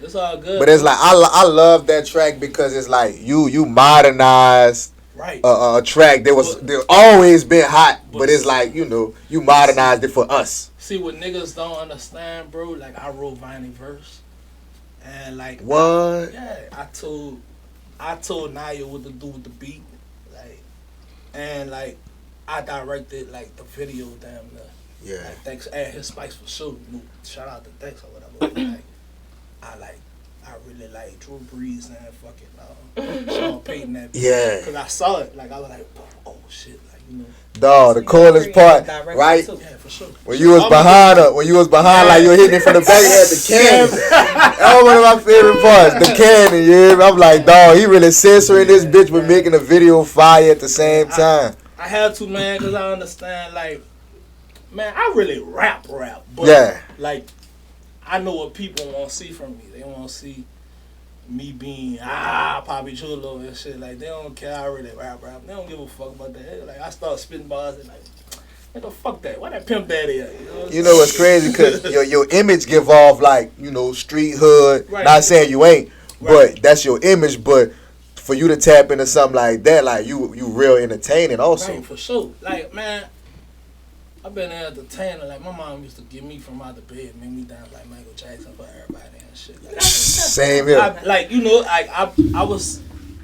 It's all good. But it's like I love that track because it's like you modernized right. A track that was there always been hot, but it's like you modernized it for us. See what niggas don't understand, bro. Like I wrote Viney verse, and like what? I told Naya what to do with the beat, like, and like I directed like the video damn near. Yeah. Like thanks and his Spice for sure. Shout out to Thanks or whatever. I really like Drew Brees and fucking Sean Payton that beat. Yeah. Cause I saw it, like I was like, oh shit, like Dog, the coolest part, right? Yeah, for sure. When you was behind her, like you were hitting it from the back, you had the cannon. That was one of my favorite parts, the cannon. Yeah, I'm like, dog, he really censoring this bitch with making a video fire at the same time. I had to, man, cause I understand, like, man, I really rap, but like, I know what people want to see from me. They want to see me being Papi Chulo and shit. Like they don't care. I really rap. They don't give a fuck about that. Like I start spitting bars and like, nigga, fuck that. Why that pimp daddy at? You know what's crazy? Because your image give off like street hood. Right. Not saying you ain't, but that's your image. But for you to tap into something like that, like you real entertaining also. Right, for sure. Like man, I've been entertaining. Like my mom used to get me from out the bed, make me dance like Michael Jackson for everybody and shit. Like, same here. I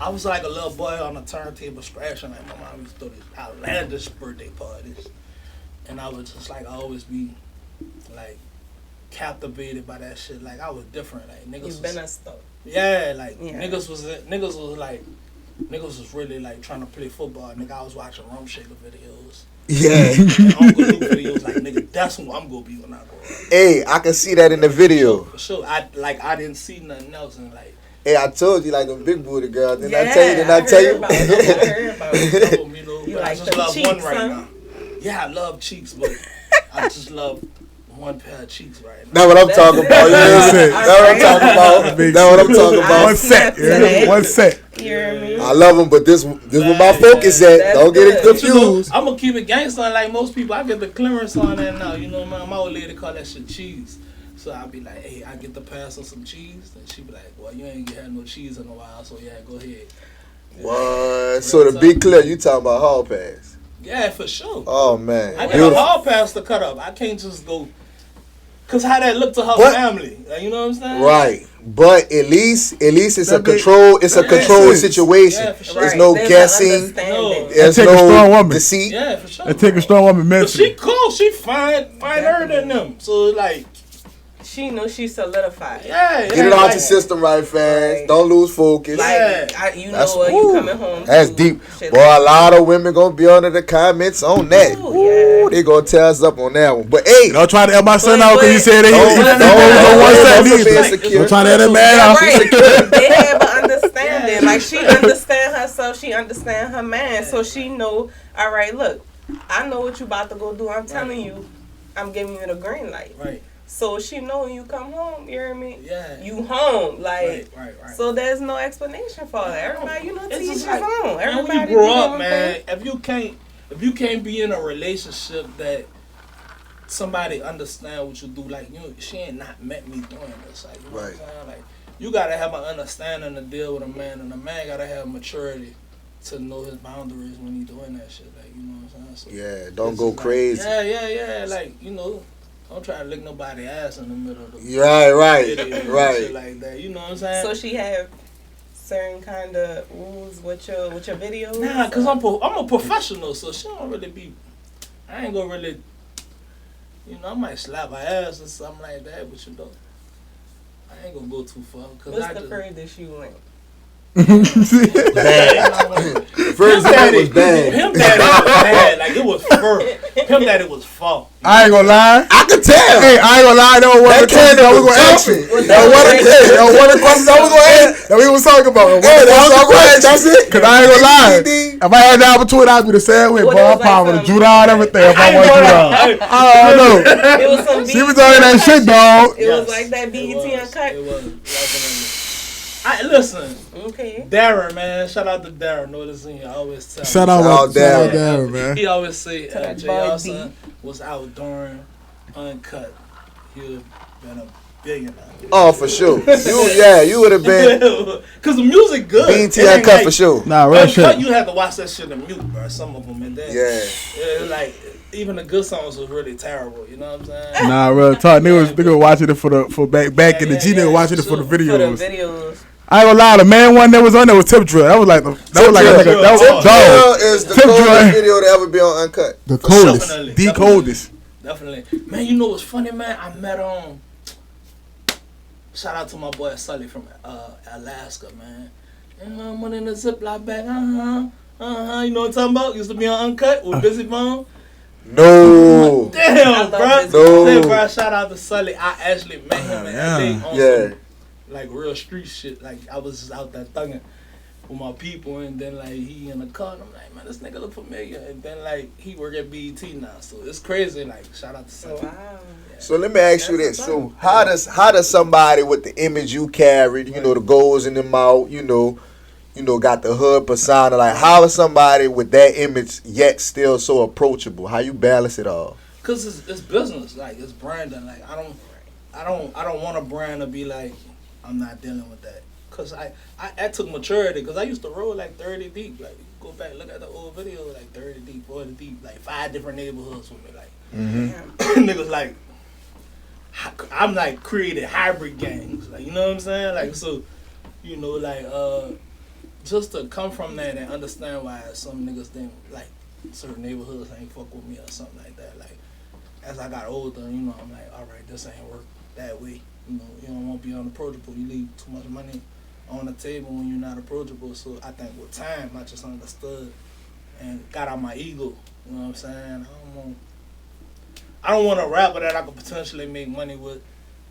was like a little boy on a turntable scratching. Like my mom used to do these outlandish birthday parties, and I was just like always be like captivated by that shit. Like I was different. Like niggas. You been a stuff. Yeah, like niggas was really like trying to play football. Nigga, I was watching Rum Shaker videos. Yeah. Uncle Luke videos, like nigga, that's who I'm gonna be when I grow up. Hey, I can see that in the video. For sure. I didn't see nothing else and like. Hey, I told you like them big booty girls. Didn't I tell you? I heard about it. You like I just love cheeks, one right now. Yeah, I love cheeks, but I just love one pair of cheeks right now. That's what I'm talking about. You know what I'm saying? That's what I'm talking about. One set. Yeah. One set. You hear me? I love them, but this where my focus at. Don't get it confused. I'm gonna keep it gangster like most people. I get the clearance on that now. You know, my old lady call that shit cheese. So I'll be like, hey, I get the pass on some cheese. And she be like, well, you ain't had no cheese in a while, so yeah, go ahead. What? So to be clear, you talking about hall pass? Yeah, for sure. Oh man, I get a hall pass to cut up. I can't just go. Cause how that look to her family, you know what I'm saying? Right, but at least it's a control. It's a controlled situation. Yeah, for sure. There's no guessing. There's no deceit. Yeah, for sure. It take a strong woman mentally. She cool. She finer than them. So like, she knows she's solidified. Yeah, get it out your system right fast. Right. Don't lose focus. Like, you know what? You coming home. That's deep. Boy, a lot of women gonna be under the comments on that. Ooh, they gonna tear us up on that one. But hey, don't try to help my son out because he said he was on one side either. Don't try to help that man out. They have an understanding. Like she understand herself. She understand her man. So she know. All right, look, I know what you about to go do. I'm telling you, I'm giving you the green light. Right. So she know when you come home, you hear me? Yeah. You home, like. Right. So there's no explanation for it. Everybody, to each his own. Everybody. When you grow up, man, if you can't be in a relationship that somebody understand what you do, like she ain't not met me doing this, like you know what I'm saying? Like you gotta have an understanding to deal with a man, and a man gotta have maturity to know his boundaries when he doing that shit, like you know what I'm saying? So yeah, don't go crazy. Yeah, like don't try to lick nobody ass in the middle of the right. Shit like that. You know what I'm saying? So she have certain kind of rules with your videos. Nah, cause I'm a professional, so she don't really be. I ain't gonna really. I might slap her ass or something like that, but I ain't gonna go too far. What's the furthest you went? First that was bad. Him daddy was bad. Like it was fur. Him daddy was far. I ain't gonna lie. I could tell. Hey, I ain't gonna lie. That was one of the questions I was gonna ask you. That was one of the questions I was gonna ask that we was talking about. That's it. Cause I ain't gonna lie. If I had the opportunity, I'd be the same way. Boy, I probably would have drew down everything if I wanted to. I don't know. It was some. She was talking that shit, dog. It was like that BET Uncut. It was. Listen. Okay. Darren, man. Shout out to Darren. No, listen, I always tell. Shout out Darren, man. He always say JAYARSON was out during Uncut. He been a billionaire. Oh, for sure. You would have been. Cause the music good. BT Uncut for sure. Nah, real shit. You have to watch that shit in mute, bro. Some of them, and then like even the good songs was really terrible. You know what I'm saying? Nah, real talk. Niggas was watching it for back in the G. Nigga watching it for the videos. I ain't gonna lie, the main one that was on there was Tip Drill. That was like Tip Drill is the coldest video to ever be on Uncut. The coldest, the coldest. Definitely, man. You know what's funny, man? I met shout out to my boy Sully from Alaska, man. I'm in a Ziploc bag. You know what I'm talking about? Used to be on Uncut with Busy Bone. No. Damn, bro. No. Hey, bro. Shout out to Sully. I actually met him in LA on some, like real street shit. Like I was just out there thugging with my people, and then like he in the car, and I'm like, man, this nigga look familiar. And then like he work at BET now, so it's crazy. Like shout out to Sully. Wow. Yeah. So let me ask you this: so how does somebody with the image you carried, you know, the goals in the mouth, you know, got the hood persona, like how is somebody with that image yet still so approachable? How you balance it all? Cause it's business, like it's branding. Like I don't want a brand to be like I'm not dealing with that. Cause I took maturity. Cause I used to roll like 30 deep. Like go back look at the old video, like 30 deep, 40 deep, like 5 different neighborhoods with me. Like niggas like I'm like created hybrid gangs. Like you know what I'm saying? Like so, you know like just to come from that and understand why some niggas think like certain neighborhoods ain't fuck with me or something like that. Like as I got older, you know, I'm like, all right, this ain't work that way. You know, you don't want to be unapproachable. You leave too much money on the table when you're not approachable. So I think with time, I just understood and got out my ego. You know what I'm saying? I don't want a rapper that I could potentially make money with.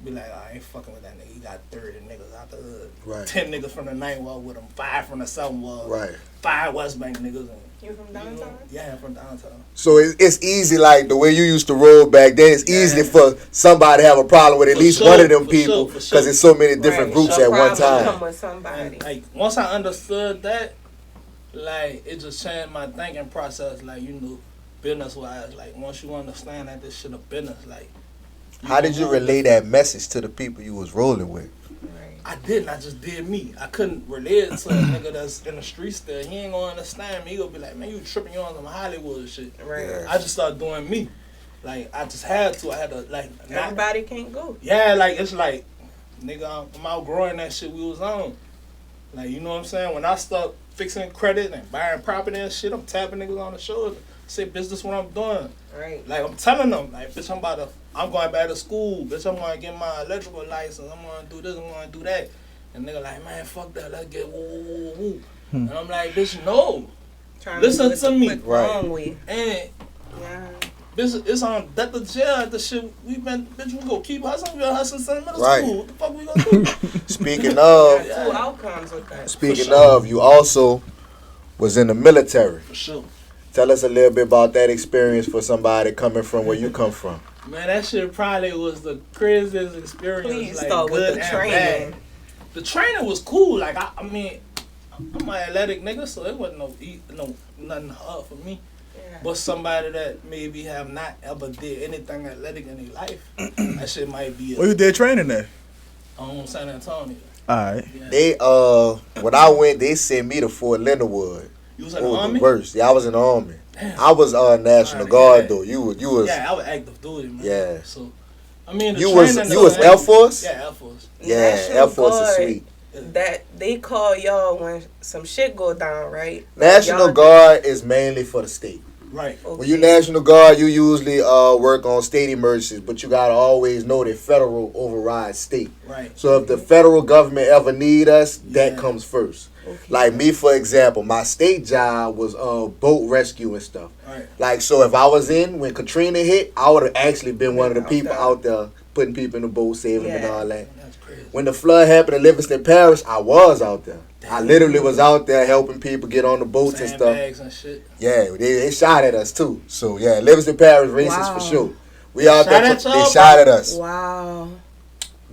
Be like, I ain't fucking with that nigga. He got 30 niggas out the hood. Right. 10 niggas from the 9th Ward with him. 5 from the 7th Ward. Right. 5 West Bank niggas. You from downtown? Yeah, I'm from downtown. So it's easy, like the way you used to roll back then. It's easy for somebody to have a problem with at least one of them people because it's so many different groups at one time. Come with somebody. And, like once I understood that, like it just changed my thinking process. Like you know, business wise. Like once you understand that this shit a business, like. How did you relay that message to the people you was rolling with? I didn't. I just did me. I couldn't relate it to a nigga that's in the street still. He ain't gonna understand me. He gonna be like, man, you tripping, you on some Hollywood shit. Right. Yeah. I just started doing me. Like, I just had to. I had to, like... Everybody can't go. Yeah, like, it's like, nigga, I'm outgrowing that shit we was on. Like, you know what I'm saying? When I start fixing credit and buying property and shit, I'm tapping niggas on the shoulder. Say, bitch, this what I'm doing. Right. Like, I'm telling them, like, bitch, I'm going back to school. Bitch, I'm going to get my electrical license. I'm going to do this, I'm going to do that. And nigga like, man, fuck that. Let's get woo, woo, woo, woo. And I'm like, bitch, no. Listen to me. Right. And, bitch, it's on death to jail. The shit we been, bitch, we go keep hustling. We been hustling since middle school. What the fuck we going to do? Speaking of. Two outcomes with that. Speaking of, you also was in the military. For sure. Tell us a little bit about that experience for somebody coming from where you come from. Man, that shit probably was the craziest experience. Please like, start good with the training. Bad. The training was cool. Like, I mean, I'm an athletic nigga, so it wasn't nothing hard for me. Yeah. But somebody that maybe have not ever did anything athletic in their life, that shit might be. Where you did training at? San Antonio. All right. Yeah. They when I went, they sent me to Fort Leonard Wood. You was in the Army? Worst. Yeah, I was in the Army. Damn. I was National Guard though. You was. Yeah, I was active duty, man. Yeah. So, I mean, you was Air Force. Yeah, Air Force. Yeah, Air Force is sweet. That they call y'all when some shit go down, right? National Guard is mainly for the state. Right. Okay. When you National Guard, you usually work on state emergencies, but you gotta always know that federal overrides state. Right. So if the federal government ever need us, that comes first. Okay. Like me, for example, my state job was boat rescue and stuff. Right. Like, so if I was when Katrina hit, I would have actually been one of the people out there putting people in the boat, saving them and all that. That's crazy. When the flood happened in Livingston Parish, I was out there. I literally was out there helping people get on the boats and stuff. Bags and shit. Yeah, they shot at us too. So yeah, Livingston Parish racist for sure. We out shot there. They shot at us. Wow.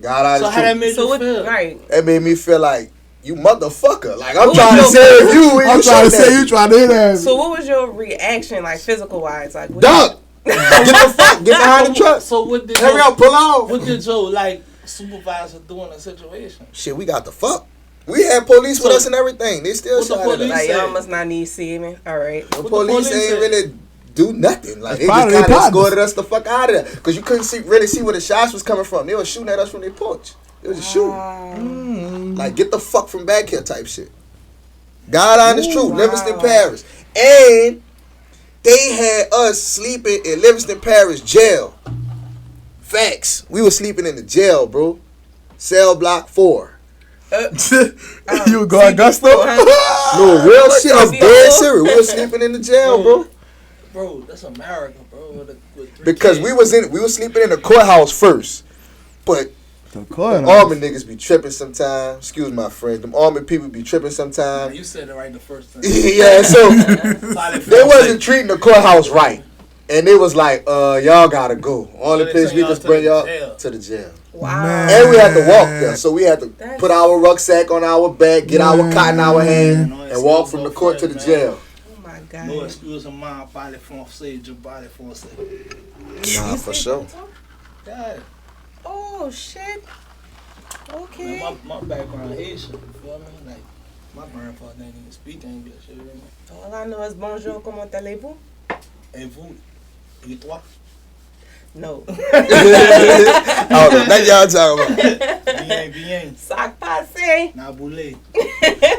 God out. So how that made you feel? Right. That made me feel like, you motherfucker. Like, I'm trying to save you. I'm trying to say you trying to hit that. So what was your reaction, like physical wise? Like, duck. Get behind the truck. So what did hurry up, pull off. What did Joe like? supervisor do in a situation? Shit, we got the fuck. We had police with us and everything. They still What the shot at us. police Like, say? y'all must not need saving. All right. The What police the police ain't say? really do nothing. Like, they That's just probably kind of their escorted us the fuck out of there. Because you couldn't really see where the shots was coming from. They were shooting at us from their porch. It was a shooting. Like, get the fuck from back here type shit. God honest truth. Wow. Livingston Parish. And they had us sleeping in Livingston Parish jail. Facts. We were sleeping in the jail, bro. Cell block 4. You go Augusto? No, real shit. I'm dead serious. We were sleeping in the jail, bro. Bro, that's America, bro. With 3 Because kids. we were sleeping in the courthouse first. But The army niggas be tripping sometimes. Excuse my friend. Them army people be tripping Nah, sometimes. you said it right the first time. Yeah, so Probably they felt wasn't safe. treating the courthouse right. And they was like, y'all gotta go. Only So they place send we y'all can to bring the y'all jail. to the jail. Wow. Man. And we had to walk there. So we had to That's- put our rucksack on our back, get our cot in our hand, No and walk excuse, from no the court to the friends, jail. Oh my God. No excuse of mine, body foncé, your body foncé. Nah, for sure. Yeah. Oh shit. Okay. Man, my background Haitian, you feel me? Like, my grandfather didn't even speak English, you hear me? All I know is bonjour, comment allez-vous? Et vous? Et toi? No. Oh, that y'all talking about. Bien, bien. Sac passé. Naboulé.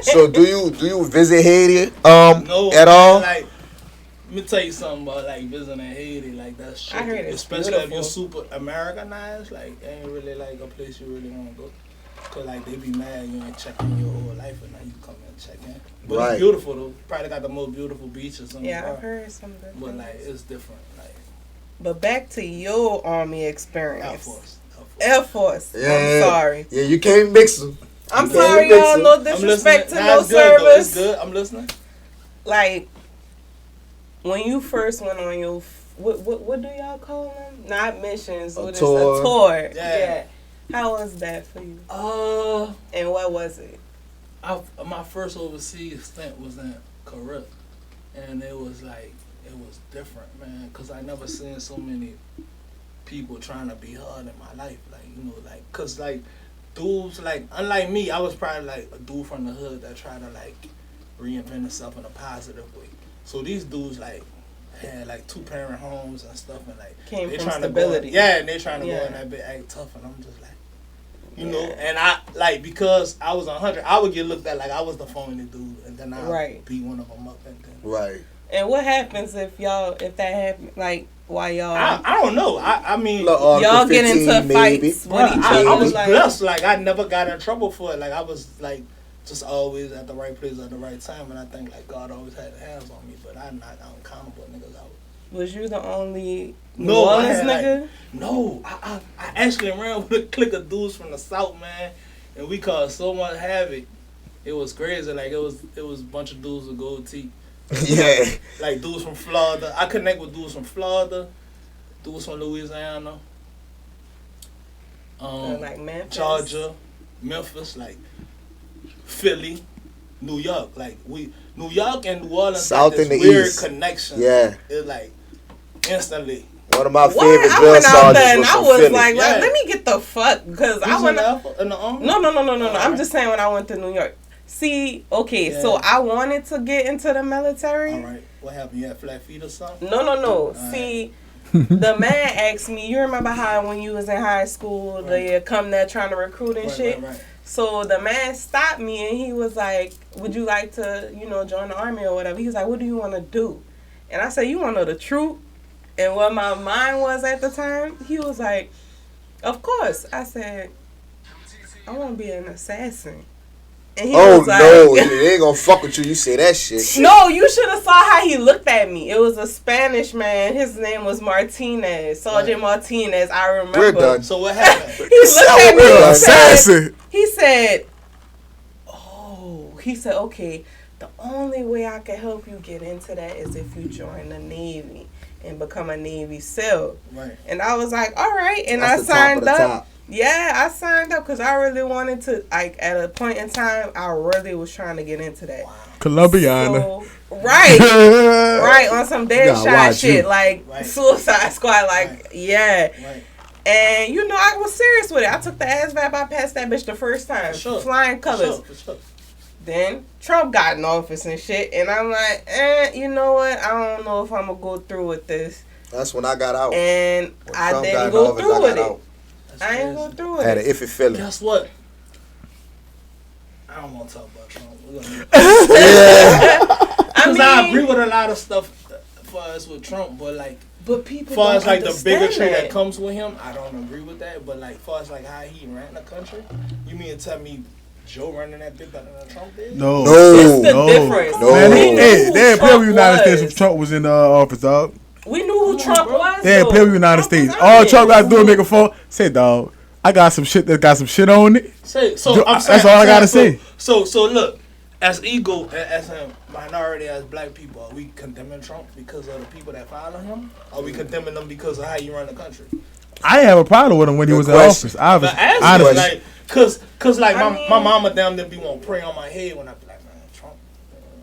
So do you visit Haiti No, at all? Like, let me tell you something about like visiting Haiti. Like that's shit. I heard it's especially if you're beautiful. super Americanized. Like, it ain't really like a place you really want to go. Cause like they be mad you ain't checking your whole life and now you come and check in. But Right. it's beautiful though. Probably got the most beautiful beaches on Yeah, the I've earth. heard some of that. But like it's different. Like But back to your army Air experience. Force. Air Force. Yeah. I'm sorry. Yeah, you can't mix them. I'm Yeah, sorry, you y'all. mix No I'm listening. disrespect to Nah, no it's good, though. It's service. good. I'm listening. Like, when you first went on your, what do y'all call them? Not missions. What is tour. a tour? Yeah. How was that for you? And what was it? My first overseas stint was in Korea, and it was different, man. Cause I never seen so many people trying to be hard in my life, like cause like dudes like unlike me, I was probably like a dude from the hood that tried to like reinvent himself in a positive way. So these dudes like had like 2-parent homes and stuff, and like Came they from trying stability. to go, and they trying to go Yeah. in that bit act tough, and I'm just like. You know, and I like because I was 100, I would get looked at like I was the phony dude, and then I Right. would beat one of them up, and then Right. And what happens if that happens? Like, why y'all? I don't know. I mean, Y'all get into maybe. fights bruh, with each I other. was like, blessed. Like I never got in trouble for it. Like I was like just always at the right place at the right time, and I think like God always had hands on me, but I'm not accountable niggas out. Was you the only New No, I Orleans had, nigga? like, no, I actually ran with a clique of dudes from the South, man, and we caused so much havoc. It was crazy. Like it was a bunch of dudes with gold teeth. Yeah. Like dudes from Florida. I connect with dudes from Florida, dudes from Louisiana, Like Memphis. Georgia, Memphis, like Philly, New York. Like New York and New Orleans South got this and the weird East. connection. Yeah. It's like instantly. One of my What? favorite I drill went out there sergeants and was I from was Philly. like, Yeah. let me get the fuck, because I You went. in the army? No. I'm just saying when I went to New York. See, okay, Yeah. so I wanted to get into the military. All right. What happened? You had flat feet or something? No. See, the man asked me, you remember how when you was in high school, they come there trying to recruit and shit? Right. So the man stopped me and he was like, would you like to, join the army or whatever? He was like, what do you want to do? And I said, you want to know the truth? And what my mind was at the time, he was like, of course. I said, I want to be an assassin. And he was like, no, they ain't gonna fuck with you. You say that shit. No, you should have saw how he looked at me. It was a Spanish man. His name was Martinez, Sergeant Martinez. I remember. We're done. So what happened? He looked at me. We're Assassin. He said, okay, the only way I can help you get into that is if you join the Navy and become a Navy SEAL. Right. And I was like, all right. And That's the I top signed of the up. top. Yeah, I signed up because I really wanted to, like, at a point in time, I really was trying to get into that. Colombiana. So, right, on some dead Nah, shot watch shit, you. like Right. Suicide Squad, like, Right. yeah. Right. And, you know, I was serious with it. I took the ass I passed that bitch the first time. Sure. Flying colors. For sure. Then Trump got in office and shit. And I'm like, you know what? I don't know if I'm going to go through with this. That's when I got out. And when I Trump didn't got go office, through with it. out. I ain't go through with Had it. an iffy feeling. Guess what? I don't want to talk about Trump. Because I agree with a lot of stuff for us with Trump, but like, people far don't as like the bigotry understand that comes with him, I don't agree with that. But like, far as like how he ran the country, you mean to tell me Joe running that bit better than Trump did? No. It's the difference. No. Man, We knew they who didn't play Trump with the United States was. if Trump was in the office, dog. We knew who Trump was. They didn't play with the United Trump was States. out All there. Trump got to do is make a phone. Say, dog, I got some shit that got some shit on it. So I'm That's saying, all I gotta say. So look, as as a minority, as black people, are we condemning Trump because of the people that follow him? Are we condemning them because of how you run the country? I didn't have a problem with him when he was in question. office. Obviously, But honestly. like, cause like my mama damn near be want to pray on my head when I be like, man, Trump.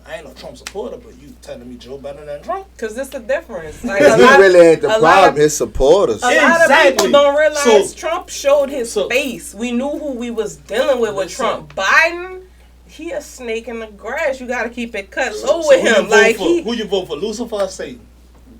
I ain't no Trump supporter, but you telling me Joe better than Trump? Because it's the difference. Like, He really ain't the a lot problem. of- His supporters. A lot of people don't realize So- Trump showed his face. We knew who we was dealing with Listen. Trump. Biden, he a snake in the grass. You got to keep it cut low with him. Like who you vote for, Lucifer or Satan?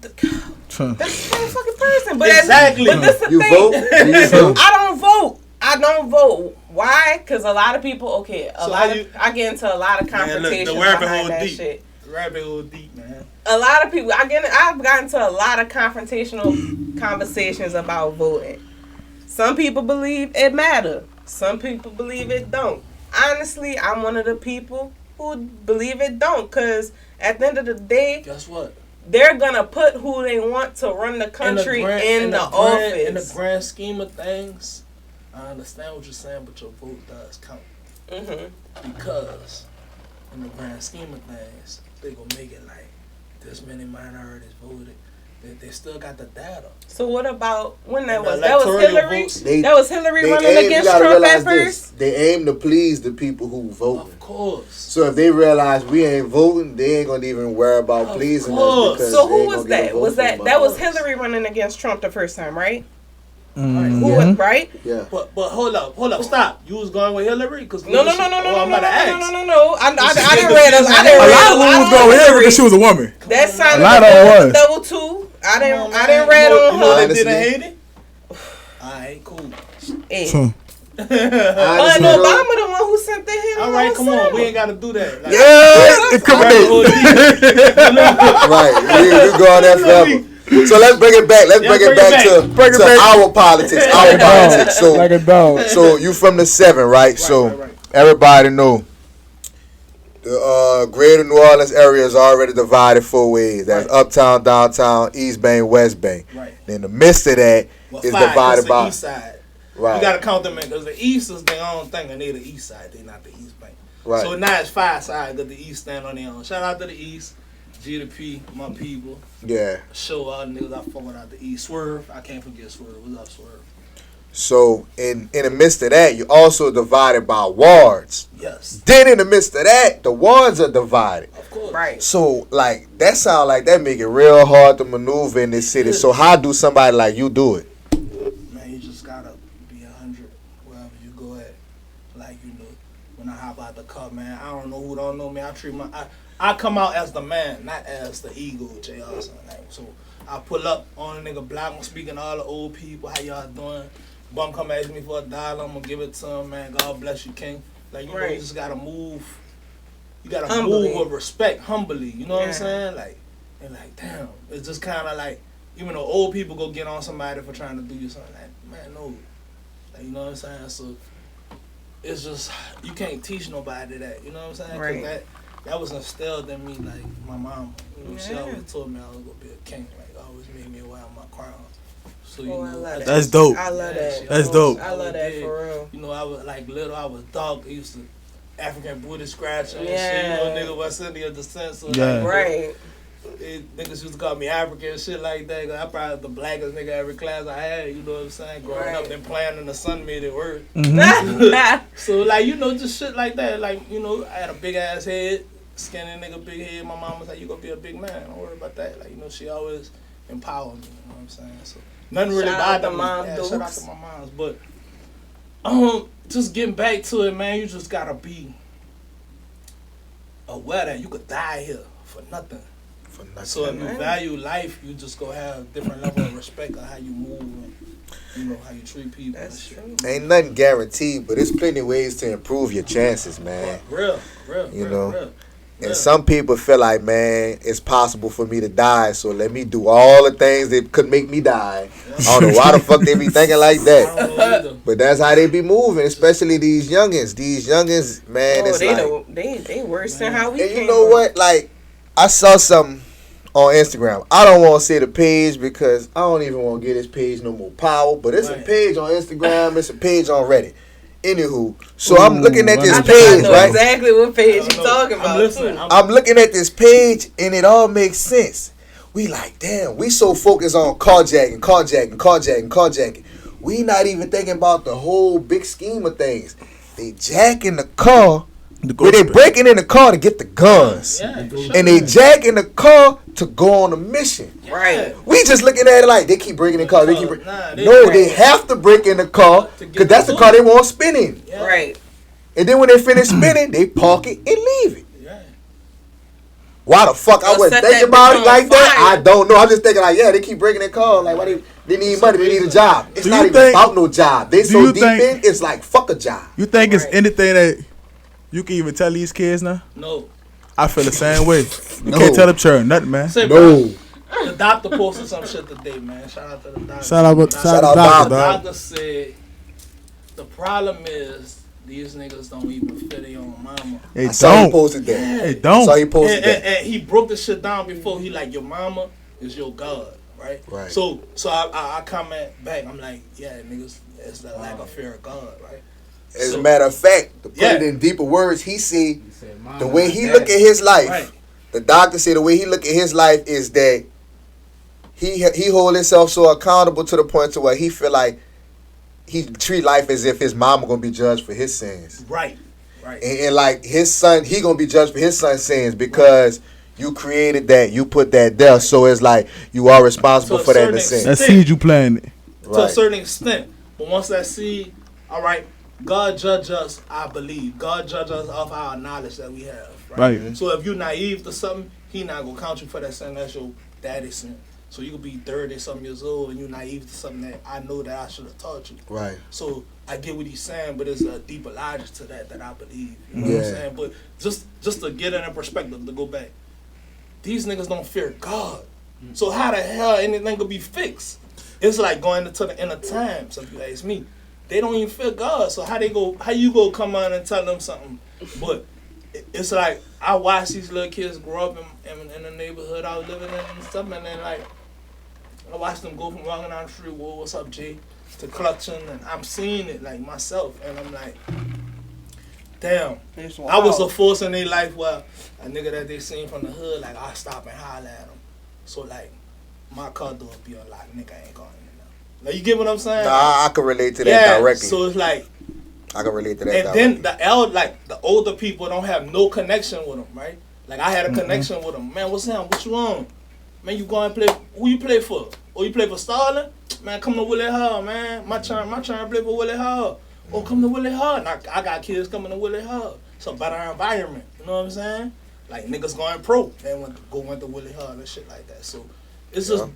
that's the same fucking person. But Exactly. But this the You thing. vote? You vote? I don't vote. Why? Because a lot of people. Okay, I get into a lot of confrontations the rabbit behind hole that deep. shit. Rabbit hole deep, man. A lot of people. I've gotten to a lot of confrontational conversations about voting. Some people believe it matter. Some people believe it don't. Honestly, I'm one of the people who believe it don't. Cause at the end of the day, Guess what? they're gonna put who they want to run the country in the office. In the grand scheme of things, I understand what you're saying, but your vote does count. Because in the grand scheme of things, they gonna make it like this many minorities voted. They still got the data. So what about when that And was? the That was electoral Hillary. votes, That was Hillary running you against gotta Trump realize at first. They aim to please the people who vote. Of course. So if they realize we ain't voting, they ain't gonna even worry about Of pleasing course. us. Because So they who ain't was gonna get a that? vote Was from that was us. Hillary running against Trump the first time, right? Mm-hmm. Who was right? Yeah. But hold up, stop. You was going with Hillary? Cause No. I'm about to ask. I didn't read A lot of them was going with her because she was a woman. That sounded A lot of them was. double two. I didn't You read know, on you know her. they did in Honestly. Haiti? Alright, cool. Hey. Honestly, And though, Obama the one who sent the him. Alright, come on. We ain't gotta do that. Like, Yeah, incriminate. right. We go on that forever. So let's bring it back. Let's bring it back to our politics. Our politics. So Like a dog. So you from the 7, right? So right. everybody know the greater New Orleans area is already divided 4 ways. That's uptown, downtown, East Bank, West Bank. Right. In the midst of that Well, is 5, 'cause divided the by east side. right. You gotta count them in because the east is their own thing and they the east side. They not the east bank. Right. So now it's 5 sides that the east stand on their own. Shout out to the east, GDP, my people. Yeah. Show all the niggas I fuck with out the east. Swerve, I can't forget Swerve. What's up, Swerve? So in the midst of that, you also divided by wards. Yes, Then in the midst of that, the wards are divided. of course. Right. So like that sound like that make it real hard to maneuver in this city. So how do somebody like you do it? Man, you just gotta be 100 wherever you go at. Like, you know, when I hop out the car, man, I don't know who don't know me. I come out as the man, not as the ego, JAYARSON. Like, so I pull up on a nigga block, I'm speaking to all the old people, how y'all doing? Bum come ask me for $1, I'm gonna give it to him, man. God bless you, King. Like, you know, you just gotta move. You gotta Humbly. move with respect, humbly. You know what I'm Yeah. saying? Like, and like, damn, it's just kind of like, even though old people go get on somebody for trying to do you something, like, man, no. Like, you know what I'm saying? So it's just, you can't teach nobody that. You know what I'm saying? 'Cause Right. that was instilled in me, like my mom. You know, she Yeah. always told me I was gonna be a king. Like, always made me wear my crown. So you Oh, I know, love that. That's dope. I love that. she That's always- dope. I love that did. for real. You know, I was like little. I was dark. I used to African booty scratching and Yeah. shit. You know, nigga West Indian descent. So Yeah. like, Right. niggas used to call me African and shit like that. 'Cause I probably the blackest nigga every class I had. You know what I'm saying? Growing up and playing in the sun made it work. So like, you know, just shit like that. Like, you know, I had a big ass head, skinny nigga, big head. My mom was like, "You gonna be a big man. Don't worry about that." Like, you know, she always empowered me. You know what I'm saying? So Nothing really bothered me. Mom Yeah, Dukes. shout out to my moms. But just getting back to it, man, you just gotta be aware that you could die here for nothing. So if you value life, you just gonna have different level of respect on how you move and how you treat people. That's true. Ain't nothing guaranteed, but there's plenty of ways to improve your chances, man. Real. And some people feel like, man, it's possible for me to die, so let me do all the things that could make me die. I don't know why the fuck they be thinking like that. But that's how they be moving, especially these youngins. These youngins, man, it's they worse than how we. And you know what? Like, I saw something on Instagram. I don't want to say the page because I don't even want to give this page no more power. But it's a page on Instagram. It's a page on Reddit. Anywho, so I'm looking at this page, right? Exactly what page you talking about. I'm looking at this page, and it all makes sense. We like, damn, we so focused on carjacking. We not even thinking about the whole big scheme of things. They jacking the car. They breaking in the car to get the guns. And they jacking the car to go on a mission. Right. We just looking at it like they keep breaking in the car. They have to break in the car because that's the car they want spinning. Right. And then when they finish spinning, they park it and leave it. Why the fuck I wasn't thinking about it like that? I don't know. I'm just thinking like, they keep breaking their car. Like, why they need money? They need a job. It's not even about no job. They so deep in, it's like, fuck a job. You think it's anything that you can even tell these kids now? No. I feel the same way. You can't tell them children nothing, man. The doctor posted some shit today, man. Shout out to the doctor. Shout out doctor. The doctor said the problem is these niggas don't even fit their own mama. They don't. He posted that. They don't. So he posted that. And he broke the shit down before. He like, your mama is your God, right? Right. So I comment back. I'm like, yeah, niggas, it's the lack of fear of God, right? As a matter of fact, to put it in deeper words, he see the way he look at his life. Right. The doctor said the way he look at his life is that he hold himself so accountable to the point to where he feel like he treat life as if his mama gonna be judged for his sins. Right. And like his son, he gonna be judged for his son's sins because you created that, you put that there. So it's like you are responsible for that in a sense. That seed you planted. To a certain extent. But once that seed, all right, God judge us, I believe. God judge us off our knowledge that we have. Right. So if you're naive to something, he not gonna count you for that sin. That's your daddy's sin. So you could be 30-something years old and you're naive to something that I know that I should have taught you. Right. So I get what he's saying, but there's a deeper logic to that I believe. You know what I'm saying? But just to get it in perspective, to go back, these niggas don't fear God. So how the hell anything could be fixed? It's like going into the end of times, if you ask me. They don't even fear God. So how you go come on and tell them something? But it's like I watch these little kids grow up in the neighborhood I was living in and stuff, and then like I watch them go from walking down the street, whoa, what's up, Jay, to clutching, and I'm seeing it like myself, and I'm like, damn, I was a force in their life where a nigga that they seen from the hood, like I stop and holler at them. So like my car door be unlocked, nigga ain't going in there. Like, you get what I'm saying? Nah, I can relate to that directly. So it's like I can relate to that. And then the older people don't have no connection with them, right? Like I had a connection with them. Man, what's up? What you on? Man, you going to play? Who you play for? Oh, you play for Starling? Man, come to Willie Hall, man. My turn to play for Willie Hall. Oh, come to Willie Hall. Now, I got kids coming to Willie Hall. It's a better environment. You know what I'm saying? Like niggas going pro. They went to Willie Hall and shit like that. So it's just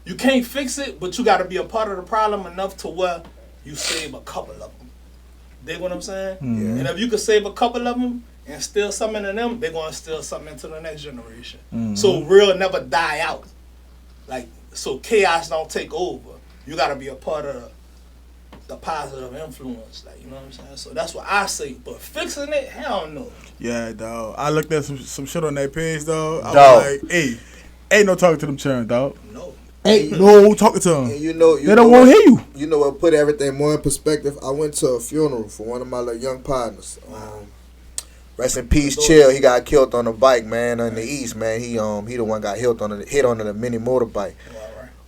you can't fix it, but you got to be a part of the problem enough to where you save a couple of them. Dig what I'm saying? Mm-hmm. And if you could save a couple of them and steal something in them, they're going to steal something into the next generation. Mm-hmm. So real never die out. Like, so chaos don't take over. You got to be a part of the positive influence. Like, you know what I'm saying? So that's what I say. But fixing it, hell no. Yeah, dog. I looked at some shit on that page, dog. I was like, hey, ain't no talking to them children, dog. No. Ain't no talking to them. You know, they don't want to hear you. You know what put everything more in perspective? I went to a funeral for one of my little young partners. Rest in peace, Chill. He got killed on a bike, man, in the East, man. He the one got hit on a mini motorbike.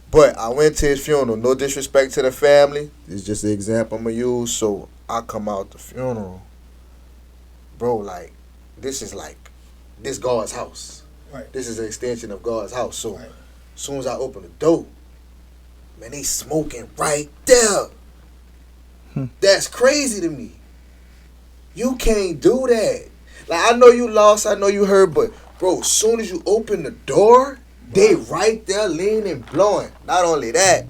But I went to his funeral. No disrespect to the family. It's just an example I'm gonna use. So I come out the funeral, bro. Like this God's house. Right. This is an extension of God's house. So. As soon as I open the door, Man, they smoking right there. That's crazy to me. You can't do that. Like, I know you lost, I know you hurt, but bro, as soon as you open the door, they right there leaning, blowing. Not only that,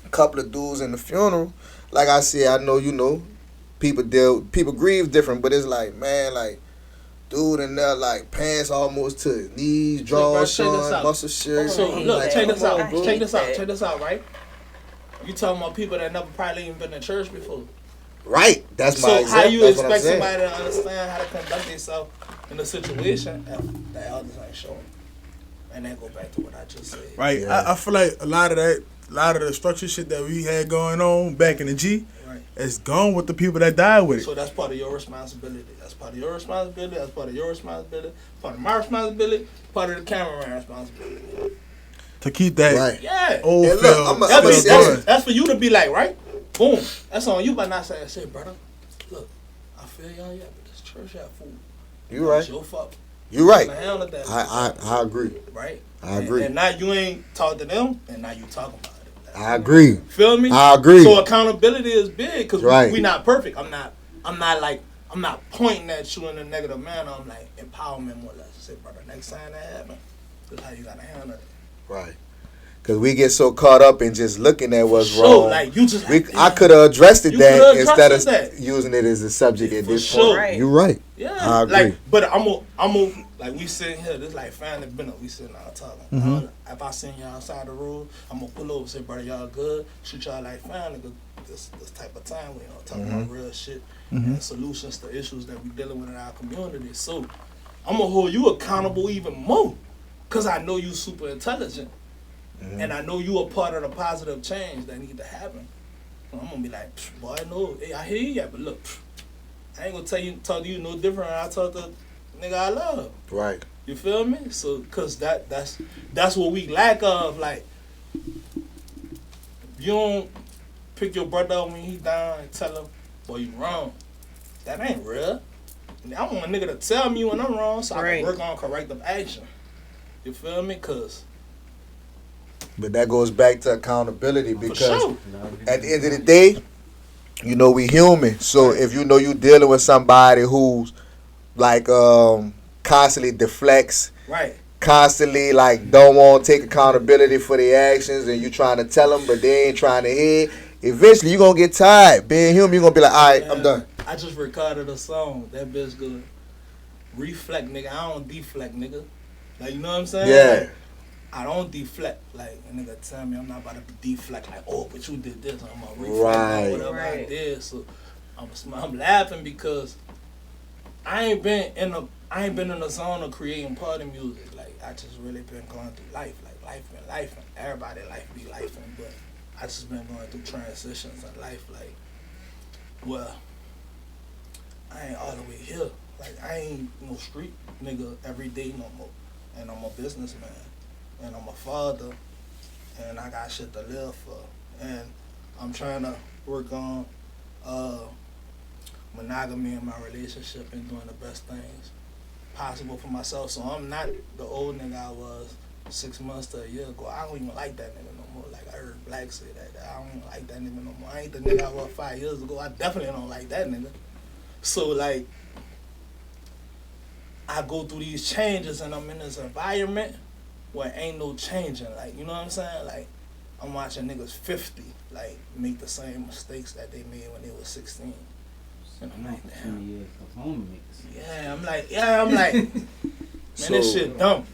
a couple of dudes in the funeral, like I said, I know you know, people grieve different, but it's like, man, like, dude in there, like, pants almost to his knees, drawers showing, muscle shirt. So, look, like, check this out, right? You talking about people that never probably even been to church before. Right, that's my So example. how you That's expect somebody to understand how to conduct themselves in a situation if the elders ain't showing? And then go back to what I just said. Right, I feel like a lot of the structure shit that we had going on back in the G, it's gone with the people that died with it. So that's part of your responsibility. That's part of your responsibility. That's part of your responsibility. Part of my responsibility. Part of the cameraman responsibility. To keep that old and film. look, that's for you to be like, right? Boom. That's on you, but not say, brother, look, I feel y'all, but this church had food. You right. It's your fault. You right. I agree. Right? I agree. And now you ain't talk to them, and now you talking about it. I agree. Feel me? I agree. So accountability is big because we not perfect. I'm not pointing at you in a negative manner. I'm like empowerment more or less. Say, brother, next time that happen, this is how you gotta handle it. Right. Because we get so caught up in just looking at what's wrong. Like you just, I could have addressed it that instead of using it as a subject at this point. Right. You're right. Yeah. I agree. Like, but I'm like we sitting here, this like family dinner. We sitting out talking. Mm-hmm. If I send y'all outside the room, I'm gonna pull over and say, brother, y'all good? Shoot y'all like family. This type of time we talking about real shit and solutions to issues that we dealing with in our community. So I'm gonna hold you accountable even more, cause I know you super intelligent. And I know you a part of the positive change that need to happen. So I'm gonna be like, boy, no, hey, I hear you, but look, I ain't gonna talk to you no different than I talk to nigga I love. Right. You feel me? So, cause that's what we lack of. Like, you don't pick your brother up when he down and tell him, boy, you wrong. That ain't real. I want a nigga to tell me when I'm wrong, so I can work on corrective action. You feel me? Cause. But that goes back to accountability because at the end of the day, you know, we human. So if you know you dealing with somebody who's like constantly deflects, constantly like don't want to take accountability for their actions, and you trying to tell them but they ain't trying to hear, eventually you going to get tired. Being human, you going to be like, all right, I'm done. I just recorded a song. That bitch good. Reflect, nigga. I don't deflect, nigga. Like, you know what I'm saying? Yeah. Like, I don't deflect. Like, a nigga tell me I'm not about to deflect. Like, oh, but you did this. I'm going to reflect on whatever I did. So I'm laughing because I ain't been in the zone of creating party music. Like, I just really been going through life. Like, life been life, and everybody life be life. But I just been going through transitions in life. Like, well, I ain't all the way here. Like, I ain't no street nigga every day no more. And I'm a businessman. And I'm a father. And I got shit to live for. And I'm trying to work on monogamy in my relationship and doing the best things possible for myself. So I'm not the old nigga I was 6 months to a year ago. I don't even like that nigga no more. Like, I heard Black say that. I don't even like that nigga no more. I ain't the nigga I was 5 years ago. I definitely don't like that nigga. So, like, I go through these changes and I'm in this environment where ain't no changing. Like, you know what I'm saying? Like, I'm watching niggas 50, like, make the same mistakes that they made when they was 16. And I'm like, damn. I'm like, man, this shit dumb.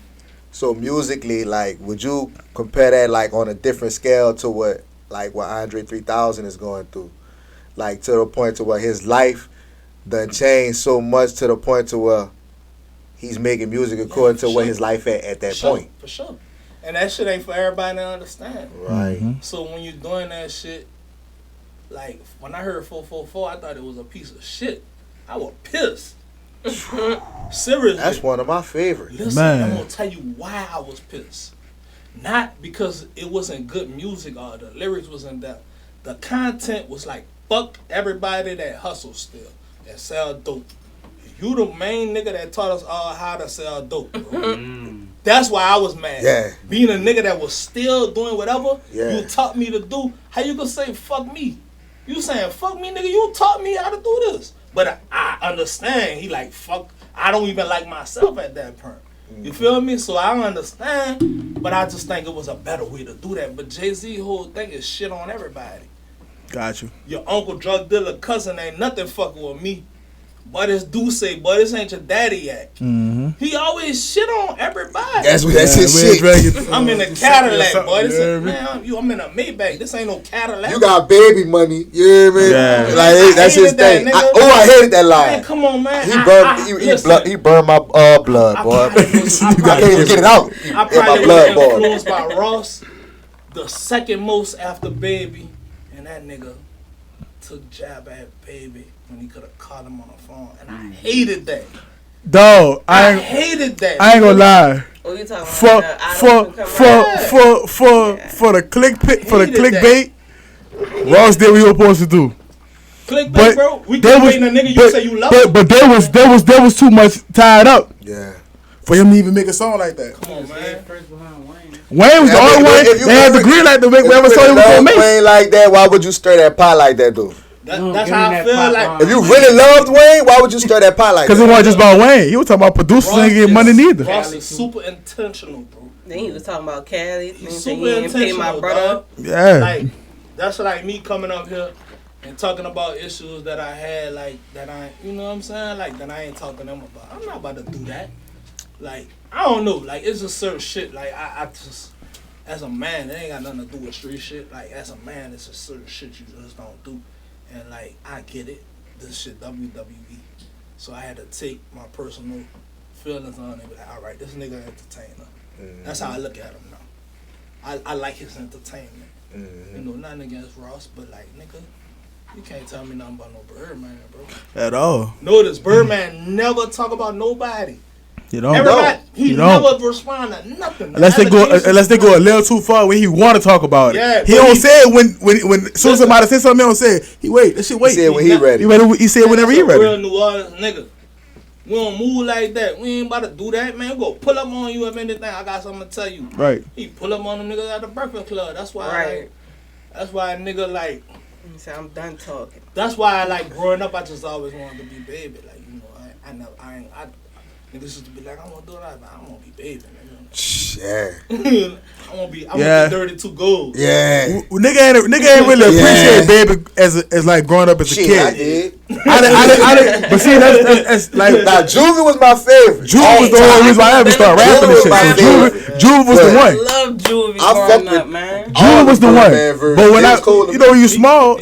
So musically, like, would you compare that, like, on a different scale to what Andre 3000 is going through? Like, to the point to where his life done changed so much to the point to where he's making music according to what his life at that point. For sure. And that shit ain't for everybody to understand. Right. Mm-hmm. So when you're doing that shit, like, when I heard 444, I thought it was a piece of shit. I was pissed. Seriously. That's one of my favorites. Listen, I'm going to tell you why I was pissed. Not because it wasn't good music or the lyrics wasn't that. The content was like, fuck everybody that hustles still, that sell dope. You the main nigga that taught us all how to sell dope, bro. That's why I was mad. Yeah. Being a nigga that was still doing whatever Yeah. you taught me to do, how you gonna say fuck me? You saying fuck me, nigga, you taught me how to do this. But I understand, he like, fuck, I don't even like myself at that point. You feel me? So I understand, but I just think it was a better way to do that. But Jay-Z whole thing is shit on everybody. Got you. Your uncle, drug dealer, cousin ain't nothing fucking with me. But it's Duce, but this ain't your daddy yet. Mm-hmm. He always shit on everybody. That's his shit. I'm in a Cadillac, boy. Man, I'm in a Maybach. This ain't no Cadillac. You got baby money. You know what I mean? Yeah. Like, that's his thing. I hated that line. Man, come on, man. He burned my blood, boy. I can't even get it out. I probably was influenced by Ross, the second most after Baby, and that nigga took jab at Baby when he could have called him on the phone, and I hated that. Dog, I hated that. I ain't gonna lie. What you talking For the clickbait, Ross did what he was supposed to do. Clickbait, bro. We can't wait a nigga. You say you love him. But there was too much tied up. Yeah. For him to even make a song like that. Come on, man. Wayne was the only one. They had the green light to make whatever song he was gonna make. Wayne like that, why would you stir that pot like that, though? That's how I feel like. If you really loved Wayne, why would you stir that pot like that? Because it wasn't just about Wayne. He was talking about producers ain't getting money neither. Ross is super intentional, bro. Then he was talking about Cali. He's super intentional, my brother. Yeah. Like, that's like me coming up here and talking about issues that I had, like, that I, you know what I'm saying? Like, that I ain't talking to them about. I'm not about to do that. Like, I don't know. Like, it's just certain shit. Like, I just, as a man, it ain't got nothing to do with street shit. Like, as a man, it's just certain shit you just don't do. And, like, I get it. This shit WWE. So I had to take my personal feelings on it and be like, all right, this nigga entertainer. That's how I look at him now. I like his entertainment. You know, nothing against Ross, but, like, nigga, you can't tell me nothing about no Birdman, bro. At all. Notice, Birdman never talk about nobody. You don't. Everybody, he never respond to nothing. Unless they go a little too far when he want to talk about it. Yeah, he don't say it when as soon as somebody say something, he don't say it. He wait. That shit wait. He say it when he ready. He say it whenever he ready. Real New Orleans nigga. We don't move like that. We ain't about to do that, man. We go pull up on you if anything. I got something to tell you. Right. He pull up on them niggas at the Breakfast Club. That's why. Right. That's why a nigga like. He said, I'm done talking. That's why I like growing up. I just always wanted to be Baby. Like, you know, niggas used to be like, I want to do that, but I want to be Baby. Yeah. I want to be 32 gold. Yeah. Nigga ain't really appreciate Baby as like growing up as a kid. I did. I did. But see, that's like. Now, Juvie was my favorite. Juvie was the only reason why I ever started rapping this shit. Juvie was the one. I love Juvie growing up, man. Juvie was the one. But when you small,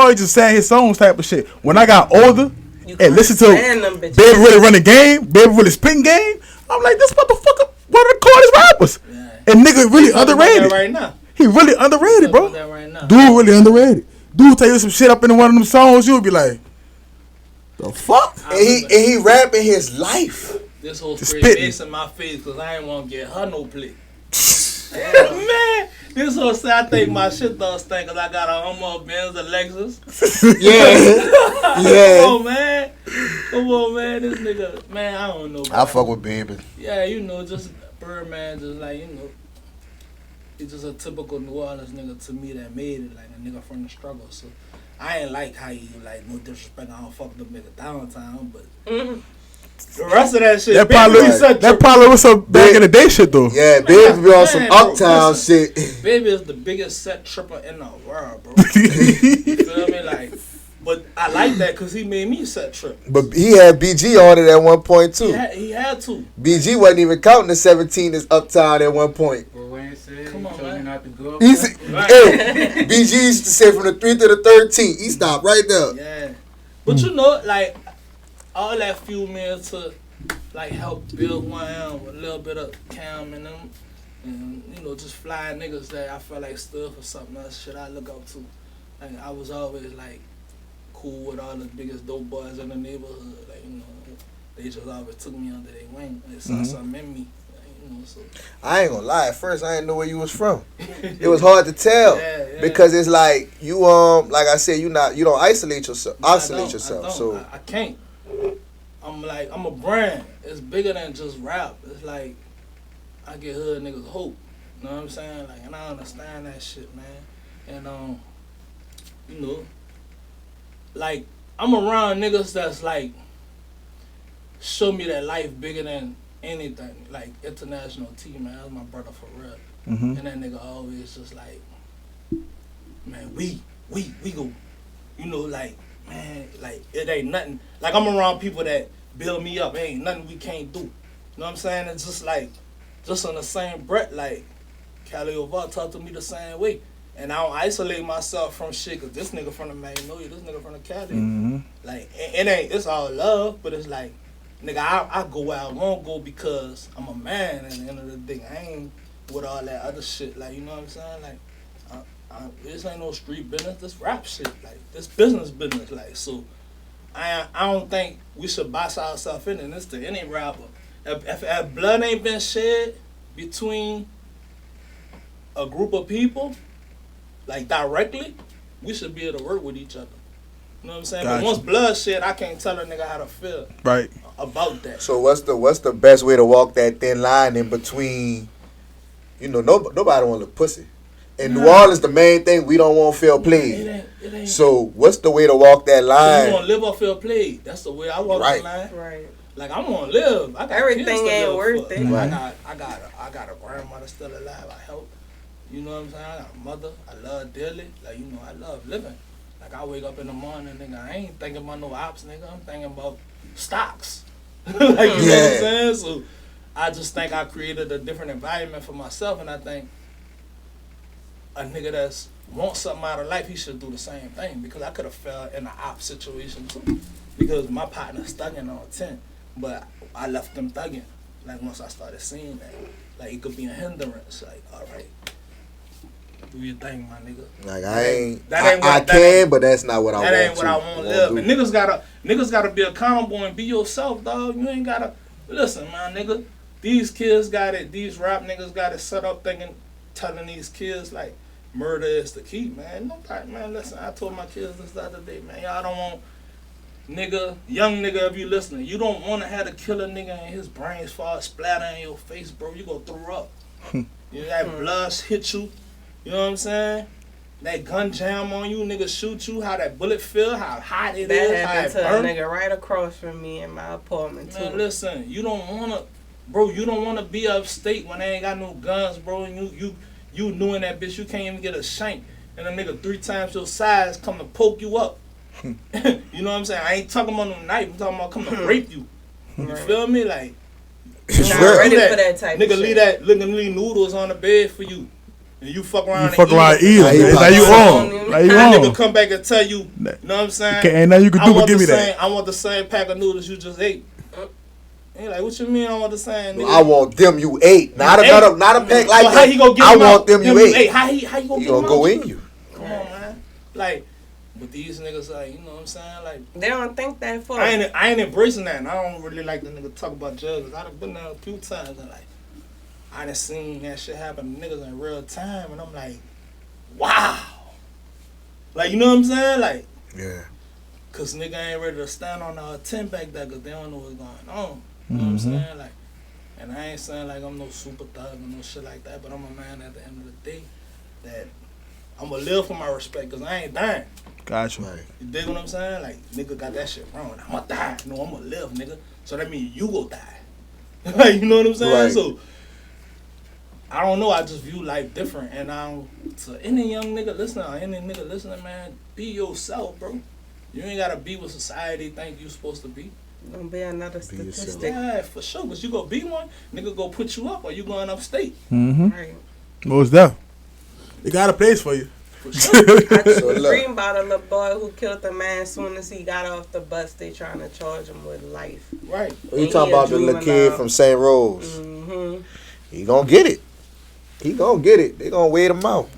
you just sang his songs type of shit. When I got older and listened to Baby really run the game, Baby really spin game, I'm like, this motherfucker one of the coolest rappers. Yeah. And nigga really underrated. Right now. He really underrated, bro. Right now. Dude really underrated. Dude tell you some shit up in one of them songs, you'll be like, the fuck? And he rapping his life. This whole spray bass in my face because I ain't want to get her no play. Man, this whole say I think my shit don't stink because I got a Hummer, Benz, a Lexus. Yeah. Come on, man. This nigga, man, I don't know. I fuck with Baby. Yeah, you know, just Birdman, just like, you know, he's just a typical New Orleans nigga to me that made it, like a nigga from the struggle. So I ain't like how you, like, no disrespect, I don't fuck with them nigga downtown, but the rest of that shit, that probably was some back in the day shit though. Yeah, Baby be on some uptown shit. Baby is the biggest set tripper in the world, bro. You feel me? Like, but I like that because he made me set trip. But he had BG on it at one point too. He had to. BG wasn't even counting the 17 as uptown at one point. Come on, man. Not to go up. Hey, BG used to say from the 3 to the 13. He stopped right there. Yeah. But you know, like, all that fuel me to, like, help build one with a little bit of Cam in them. And, you know, just flying niggas that I felt like stood for something else, shit I look up to. Like, I was always, like, cool with all the biggest dope boys in the neighborhood. Like, you know, they just always took me under their wing. They saw something in me. So. I ain't gonna lie. At first, I didn't know where you was from. It was hard to tell because it's like you like I said, you don't isolate yourself. So I can't. I'm a brand. It's bigger than just rap. It's like I get hood niggas hope. You know what I'm saying? Like, and I understand that shit, man. And you know, like I'm around niggas that's like show me that life bigger than anything. Like International T, man, that's my brother for real. And that nigga always just like, man, we go, you know, like, man, like it ain't nothing. Like I'm around people that build me up. It ain't nothing we can't do. You know what I'm saying? It's just like, just on the same breath, like Cali Oval talk to me the same way. And I don't isolate myself from shit, cause this nigga from the Magnolia, this nigga from the Cali. Like it ain't, it's all love, but it's like, nigga, I go where I won't go because I'm a man. At the end of the day, I ain't with all that other shit. Like, you know what I'm saying? Like, this ain't no street business. This rap shit. Like, this business. Like, so I don't think we should box ourselves in this to any rapper. If blood ain't been shed between a group of people, like directly, we should be able to work with each other. You know what I'm saying? Gotcha. But once blood shed, I can't tell a nigga how to feel about that. So what's the best way to walk that thin line in between? You know, nobody want to look pussy. In New Orleans, the main thing, we don't want to feel played. It ain't. So what's the way to walk that line? You want to live or feel played? That's the way I walk the line. Right. Like, I'm gonna live. I got everything ain't worth it. Right. I got a grandmother still alive. I help. You know what I'm saying? I got a mother. I love dearly. Like, you know, I love living. Like, I wake up in the morning, nigga, I ain't thinking about no ops, nigga. I'm thinking about stocks. Like, you know what I'm saying? So I just think I created a different environment for myself, and I think a nigga that's wants something out of life, he should do the same thing, because I could have fell in an op situation too, because my partner's thugging on 10, but I left them thugging. Like, once I started seeing that, like, it could be a hindrance. Like, all right, do your thing, my nigga. Like, I can, but that's not what I want. That ain't what I want to live. And niggas gotta be accountable and be yourself, dog. You ain't gotta listen, man, nigga. These kids got it. These rap niggas got it set up telling these kids like murder is the key, man. Nobody, man. Listen, I told my kids this the other day, man. Y'all don't want young nigga, if you listening, you don't want to have to kill a nigga and his brains fall splatter in your face, bro. You gonna throw up. You know, that blood hit you. You know what I'm saying? That gun jam on you, nigga shoot you, how that bullet feel, how hot it is, that happened to a nigga right across from me in my apartment, too. Man, listen, you don't want to be upstate when they ain't got no guns, bro, and you doing that bitch, you can't even get a shank, and a nigga 3 times your size come to poke you up. You know what I'm saying? I ain't talking about no knife, I'm talking about come to rape you. You feel me? Like, you're not ready for that type nigga, of shit. leave noodles on the bed for you. And you fuck around easily. Now you on. Nigga come back and tell you, you know what I'm saying? And now you can do, but give me that. I want the same pack of noodles you just ate. And like, what you mean I want the same? Nigga? I want them you ate. Not a pack like that. How he gonna get I want them you ate. How he gonna get them go in you. Come on, man. Like, but these niggas, like, you know what I'm saying? Like, they don't think that far. I ain't embracing that, and I don't really like the nigga talk about judges. I've been there a few times, and like, I done seen that shit happen to niggas in real time, and I'm like, wow. Like, you know what I'm saying? Like, yeah. Cause nigga ain't ready to stand on the 10 back there, cause they don't know what's going on. You know what I'm saying? Like, and I ain't saying like I'm no super thug or no shit like that, but I'm a man at the end of the day that I'm gonna live for my respect, cause I ain't dying. Gotcha. Right. You dig what I'm saying? Like, nigga got that shit wrong. I'm gonna die. No, I'm gonna live, nigga. So that means you go die. Like, you know what I'm saying? Right. So I don't know. I just view life different, and to any young nigga listening, or any nigga listening, man, be yourself, bro. You ain't gotta be what society think you supposed to be. Don't be another statistic. Yeah, for sure. Cause you gonna be one, nigga go put you up, or you going upstate. Right. Most deaf. They got a place for you. For sure. I just dream about a little boy who killed a man as soon as he got off the bus. They trying to charge him with life. Right. You talking about the little kid from St. Rose? He gonna get it. He gonna get it. They gonna wait him out.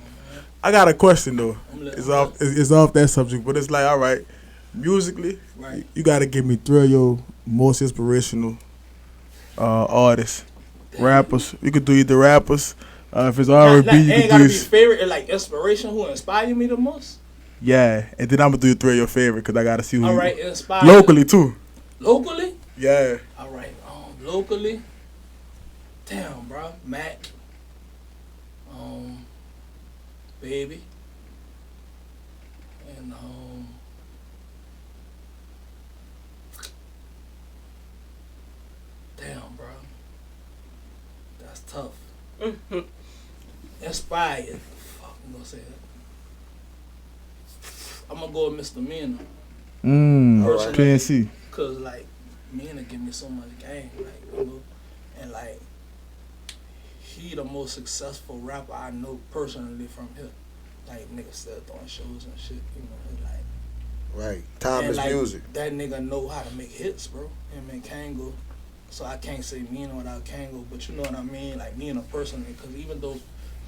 I got a question though. It's off that subject, but it's like, all right, musically, right, you gotta give me 3 of your most inspirational artists, rappers. You could do either rappers. If it's R&B, you ain't could gotta do be favorite, like inspiration. Who inspired me the most? Yeah, and then I'm gonna do 3 of your favorite because I gotta see who. All right, inspired locally too. Locally? Yeah. All right, locally. damn, bro. Mac. Baby. And damn, bro. That's tough. Inspired. Fuck, I'm gonna say that. I'm gonna go with Mr. Mina. PNC. Cause like Mina give me so much game, like, you know, and like he the most successful rapper I know personally from here. Like nigga still throwing shows and shit, you know, and like Right. Timeless like, music. That nigga know how to make hits, bro. Him and Kango. So I can't say Mina without Kango, but you know what I mean, like Mina personally, cause even though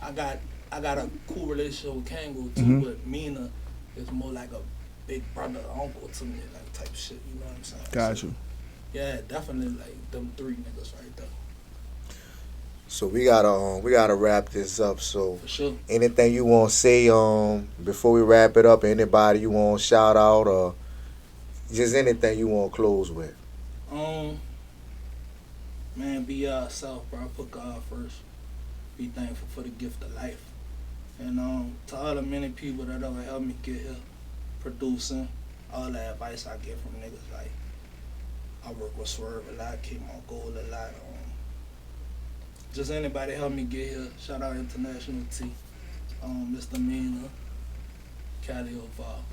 I got a cool relationship with Kango too, but Mina is more like a big brother, uncle to me, like type shit. You know what I'm saying? Got so, you. Yeah, definitely like them three niggas right there. So we gotta wrap this up. So For sure. anything you want to say before we wrap it up? Anybody you want to shout out or just anything you want to close with? Man, be yourself, bro. Put God first. Be thankful for the gift of life. And to all the many people that ever helped me get here, producing, all the advice I get from niggas, like I work with Swerve a lot, keep my goal a lot. Just anybody help me get here. Shout out International T, Mr. Mina, Cali Oval.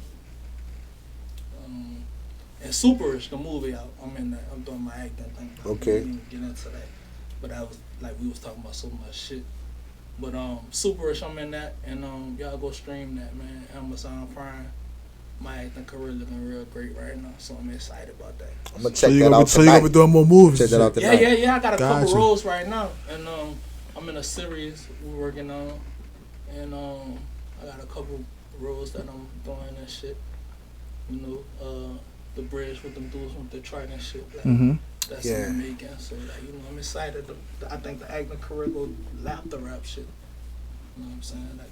And Superish, the movie out. I'm in that. I'm doing my acting thing. Okay. I didn't even get into that. But I was like we was talking about so much shit. But Superish, I'm in that, and y'all go stream that, man. Amazon Prime. My acting career looking real great right now, so I'm excited about that. I'm gonna check that out tonight. So you gonna be doing more movies? Check that out tonight. Yeah. I got a couple roles right now, and I'm in a series we're working on, and I got a couple roles that I'm doing and shit. You know, the bridge with them dudes from Detroit and shit. Like, that's in the making. So like, you know, I'm excited. I think the acting career go lap the rap shit. You know what I'm saying? Like.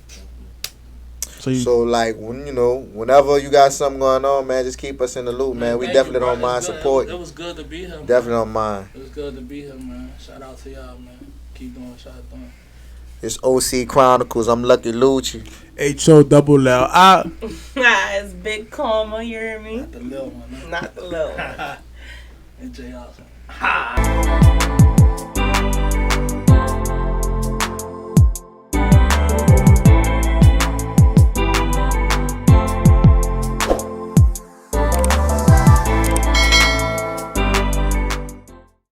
So like whenever you got something going on, man, just keep us in the loop, man. We definitely don't mind support. It was good to be here. Definitely don't mind. It was good to be here, man. Shout out to y'all, man. Keep doing what y'all doing. It's OC Chronicles. I'm Lucky Lucci. HOLLI. It's Big Karma, you hear me? Not the little one. Not the little one. And JAYARSON.